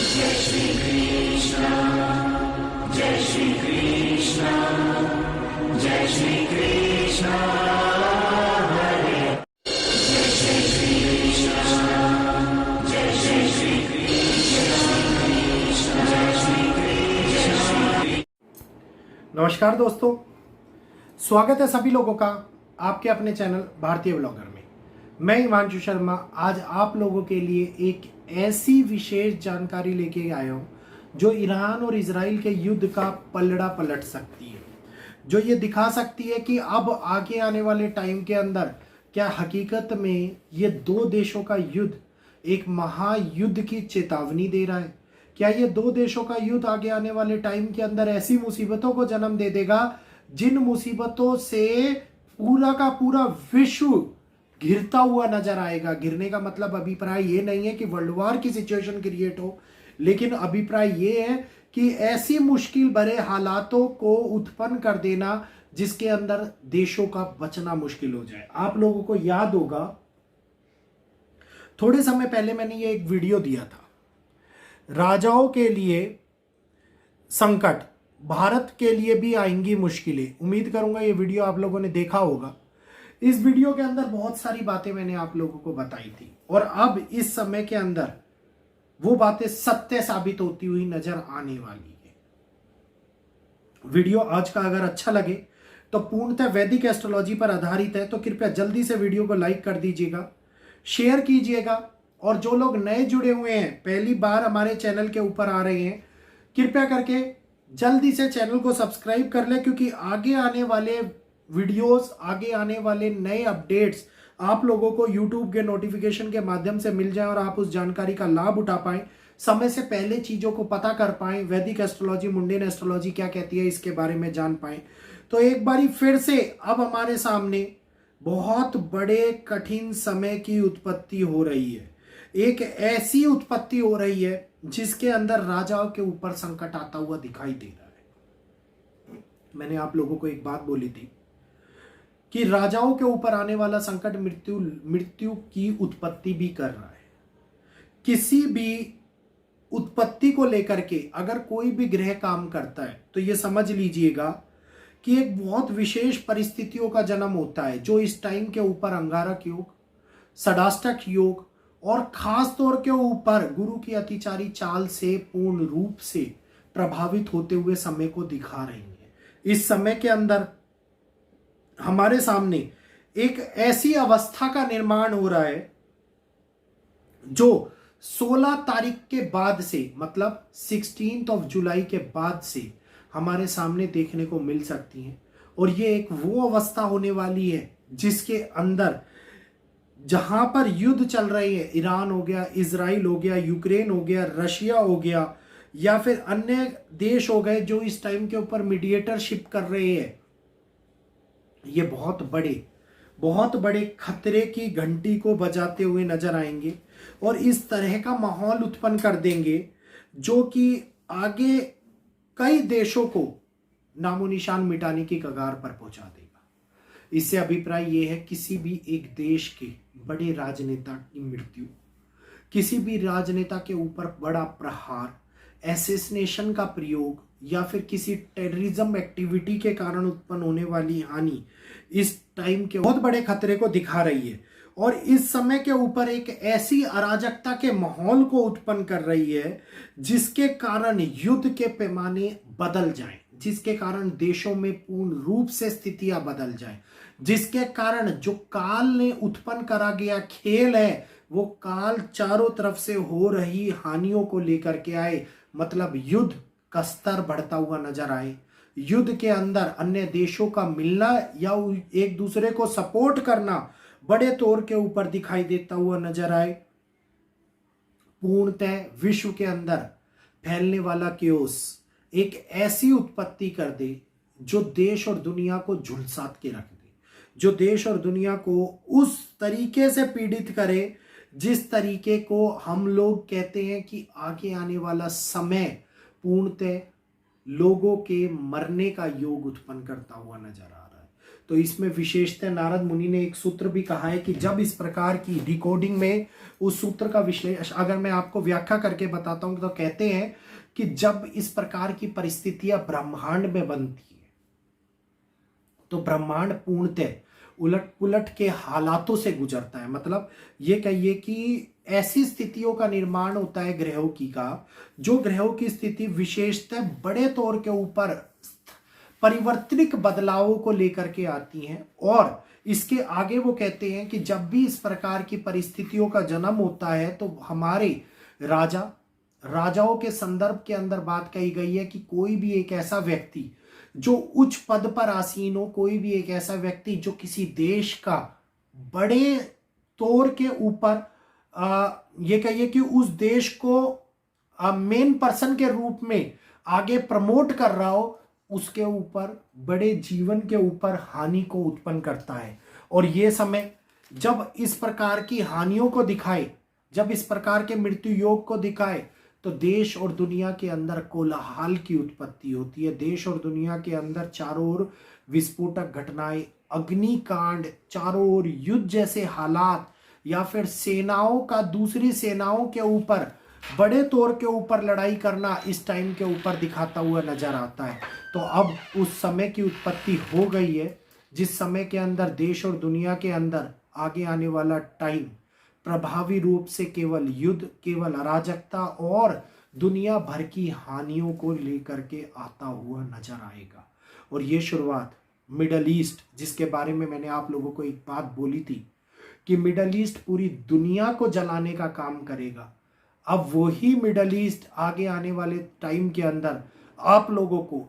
जय श्री कृष्ण, जय श्री कृष्ण, जय श्री कृष्ण हरे, जय श्री कृष्ण, जय श्री कृष्ण, जय श्री कृष्ण। नमस्कार दोस्तों, स्वागत है सभी लोगों का आपके अपने चैनल भारतीय ब्लॉगर में। मैं हिमांशु शर्मा आज आप लोगों के लिए एक ऐसी विशेष जानकारी लेके आया हूं जो ईरान और इजराइल के युद्ध का पलड़ा पलट सकती है, जो ये दिखा सकती है कि अब आगे आने वाले टाइम के अंदर क्या हकीकत में ये दो देशों का युद्ध एक महायुद्ध की चेतावनी दे रहा है। क्या ये दो देशों का युद्ध आगे आने वाले टाइम के अंदर ऐसी मुसीबतों को जन्म दे देगा जिन मुसीबतों से पूरा का पूरा विश्व घिरता हुआ नजर आएगा। गिरने का मतलब अभिप्राय ये नहीं है कि वर्ल्ड वार की सिचुएशन क्रिएट हो, लेकिन अभिप्राय ये है कि ऐसी मुश्किल भरे हालातों को उत्पन्न कर देना जिसके अंदर देशों का बचना मुश्किल हो जाए। आप लोगों को याद होगा थोड़े समय पहले मैंने ये एक वीडियो दिया था, राजाओं के लिए संकट, भारत के लिए भी आएंगी मुश्किलें। उम्मीद करूंगा ये वीडियो आप लोगों ने देखा होगा। इस वीडियो के अंदर बहुत सारी बातें मैंने आप लोगों को बताई थी और अब इस समय के अंदर वो बातें सत्य साबित होती हुई नजर आने वाली है। वीडियो आज का अगर अच्छा लगे तो पूर्णतः वैदिक एस्ट्रोलॉजी पर आधारित है, तो कृपया जल्दी से वीडियो को लाइक कर दीजिएगा, शेयर कीजिएगा और जो लोग नए जुड़े हुए हैं, पहली बार हमारे चैनल के ऊपर आ रहे हैं, कृपया करके जल्दी से चैनल को सब्सक्राइब कर ले, क्योंकि आगे आने वाले वीडियोस, आगे आने वाले नए अपडेट्स आप लोगों को यूट्यूब के नोटिफिकेशन के माध्यम से मिल जाए और आप उस जानकारी का लाभ उठा पाएं, समय से पहले चीजों को पता कर पाएं, वैदिक एस्ट्रोलॉजी, मुंडेन एस्ट्रोलॉजी क्या कहती है इसके बारे में जान पाएं। तो एक बारी फिर से अब हमारे सामने बहुत बड़े कठिन समय की उत्पत्ति हो रही है। एक ऐसी उत्पत्ति हो रही है जिसके अंदर राजाओं के ऊपर संकट आता हुआ दिखाई दे रहा है। मैंने आप लोगों को एक बात बोली थी कि राजाओं के ऊपर आने वाला संकट मृत्यु की उत्पत्ति भी कर रहा है। किसी भी उत्पत्ति को लेकर के अगर कोई भी ग्रह काम करता है तो यह समझ लीजिएगा कि एक बहुत विशेष परिस्थितियों का जन्म होता है, जो इस टाइम के ऊपर अंगारक योग, षडाष्टक योग और खास तौर के ऊपर गुरु की अतिचारी चाल से पूर्ण रूप से प्रभावित होते हुए समय को दिखा रही है। इस समय के अंदर हमारे सामने एक ऐसी अवस्था का निर्माण हो रहा है जो 16 तारीख के बाद से, मतलब 16 जुलाई के बाद से हमारे सामने देखने को मिल सकती है। और ये एक वो अवस्था होने वाली है जिसके अंदर जहां पर युद्ध चल रही है, ईरान हो गया, इजराइल हो गया, यूक्रेन हो गया, रशिया हो गया, या फिर अन्य देश हो गए जो इस टाइम के ऊपर मीडिएटरशिप कर रहे हैं, ये बहुत बड़े खतरे की घंटी को बजाते हुए नजर आएंगे और इस तरह का माहौल उत्पन्न कर देंगे जो कि आगे कई देशों को नामो निशान मिटाने की कगार पर पहुंचा देगा। इससे अभिप्राय यह है किसी भी एक देश के बड़े राजनेता की मृत्यु, किसी भी राजनेता के ऊपर बड़ा प्रहार, एसेसिनेशन का प्रयोग या फिर किसी टेररिज्म एक्टिविटी के कारण उत्पन्न होने वाली हानि इस टाइम के बहुत बड़े खतरे को दिखा रही है और इस समय के ऊपर एक ऐसी अराजकता के माहौल को उत्पन्न कर रही है जिसके कारण युद्ध के पैमाने बदल जाएं, जिसके कारण देशों में पूर्ण रूप से स्थितियां बदल जाएं, जिसके कारण जो काल ने उत्पन्न करा गया खेल है वो काल चारों तरफ से हो रही हानियों को लेकर के आए, मतलब युद्ध का स्तर बढ़ता हुआ नजर आए, युद्ध के अंदर अन्य देशों का मिलना या एक दूसरे को सपोर्ट करना बड़े तौर के ऊपर दिखाई देता हुआ नजर आए। पूर्णतः विश्व के अंदर फैलने वाला केओस एक ऐसी उत्पत्ति कर दे जो देश और दुनिया को झुलसात के रख दे, जो देश और दुनिया को उस तरीके से पीड़ित करे जिस तरीके को हम लोग कहते हैं कि आगे आने वाला समय पूर्णतः लोगों के मरने का योग उत्पन्न करता हुआ नजर आ रहा है। तो इसमें विशेषतः नारद मुनि ने एक सूत्र भी कहा है कि जब इस प्रकार की डिकोडिंग में उस सूत्र का विश्लेषण अगर मैं आपको व्याख्या करके बताता हूं तो कहते हैं कि जब इस प्रकार की परिस्थितियां ब्रह्मांड में बनती है तो ब्रह्मांड पूर्णतः उलट पुलट के हालातों से गुजरता है। मतलब ये कहिए कि ऐसी स्थितियों का निर्माण होता है ग्रहों की का, जो ग्रहों की स्थिति विशेषतः बड़े तौर के ऊपर परिवर्तनिक बदलावों को लेकर के आती हैं। और इसके आगे वो कहते हैं कि जब भी इस प्रकार की परिस्थितियों का जन्म होता है तो हमारे राजाओं के संदर्भ के अंदर बात कही गई है कि कोई भी एक ऐसा व्यक्ति जो उच्च पद पर आसीन हो, कोई भी एक ऐसा व्यक्ति जो किसी देश का बड़े तौर के ऊपर ये कहिए कि उस देश को मेन पर्सन के रूप में आगे प्रमोट कर रहा हो, उसके ऊपर बड़े जीवन के ऊपर हानि को उत्पन्न करता है। और ये समय जब इस प्रकार की हानियों को दिखाए, जब इस प्रकार के मृत्यु योग को दिखाए, तो देश और दुनिया के अंदर कोलाहल की उत्पत्ति होती है। देश और दुनिया के अंदर चारों ओर विस्फोटक घटनाएं, अग्निकांड, चारों ओर युद्ध जैसे हालात, या फिर सेनाओं का दूसरी सेनाओं के ऊपर बड़े तौर के ऊपर लड़ाई करना इस टाइम के ऊपर दिखाता हुआ नजर आता है। तो अब उस समय की उत्पत्ति हो गई है जिस समय के अंदर देश और दुनिया के अंदर आगे आने वाला टाइम प्रभावी रूप से केवल युद्ध, केवल अराजकता और दुनिया भर की हानियों को लेकर के आता हुआ नजर आएगा। और ये शुरुआत मिडल ईस्ट, जिसके बारे में मैंने आप लोगों को एक बात बोली थी कि मिडल ईस्ट पूरी दुनिया को जलाने का काम करेगा, अब वही मिडल ईस्ट आगे आने वाले टाइम के अंदर आप लोगों को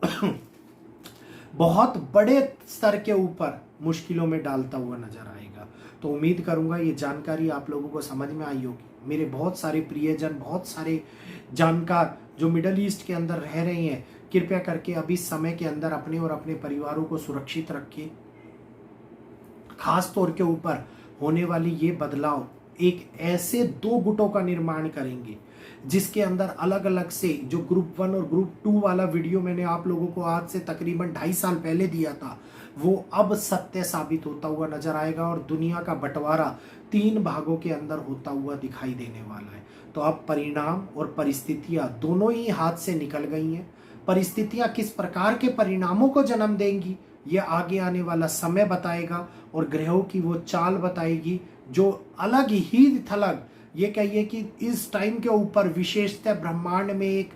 बहुत बड़े स्तर के ऊपर मुश्किलों में डालता हुआ नजर आएगा। तो उम्मीद करूंगा ये जानकारी आप लोगों को समझ में आई होगी। मेरे बहुत सारे प्रियजन, बहुत सारे जानकार जो मिडल ईस्ट के अंदर रह रहे हैं, कृपया करके अभी समय के अंदर अपने और अपने परिवारों को सुरक्षित रखिए। खास तौर के ऊपर होने वाली ये बदलाव एक ऐसे दो गुटों का निर्माण करेंगे जिसके अंदर अलग अलग से जो ग्रुप 1 और ग्रुप 2 वाला वीडियो मैंने आप लोगों को आज से तकरीबन 2.5 साल पहले दिया था, वो अब सत्य साबित होता हुआ नजर आएगा और दुनिया का बंटवारा 3 भागों के अंदर होता हुआ दिखाई देने वाला है। तो अब परिणाम और परिस्थितियां दोनों ही हाथ से निकल गई हैं। परिस्थितियां किस प्रकार के परिणामों को जन्म देंगी ये आगे आने वाला समय बताएगा और ग्रहों की वो चाल बताएगी जो अलग ही थलग, ये कहिए कि इस टाइम के ऊपर विशेषतः ब्रह्मांड में एक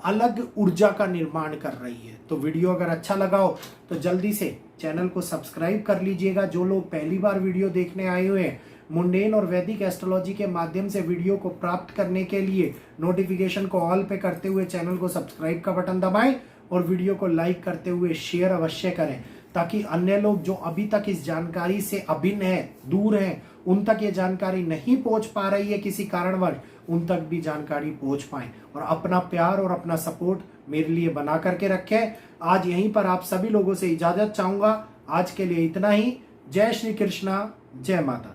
अलग ऊर्जा का निर्माण कर रही है। तो वीडियो अगर अच्छा लगा हो तो जल्दी से चैनल को सब्सक्राइब कर लीजिएगा। जो लोग पहली बार वीडियो देखने आए हुए हैं, मुंडेन और वैदिक एस्ट्रोलॉजी के माध्यम से वीडियो को प्राप्त करने के लिए नोटिफिकेशन को ऑल पे करते हुए चैनल को सब्सक्राइब का बटन दबाएं और वीडियो को लाइक करते हुए शेयर अवश्य करें, ताकि अन्य लोग जो अभी तक इस जानकारी से अभिन्न है, दूर हैं, उन तक ये जानकारी नहीं पहुंच पा रही है किसी कारणवश, उन तक भी जानकारी पहुंच पाए। और अपना प्यार और अपना सपोर्ट मेरे लिए बना करके रखें। आज यहीं पर आप सभी लोगों से इजाजत चाहूंगा। आज के लिए इतना ही। जय श्री कृष्णा, जय माता।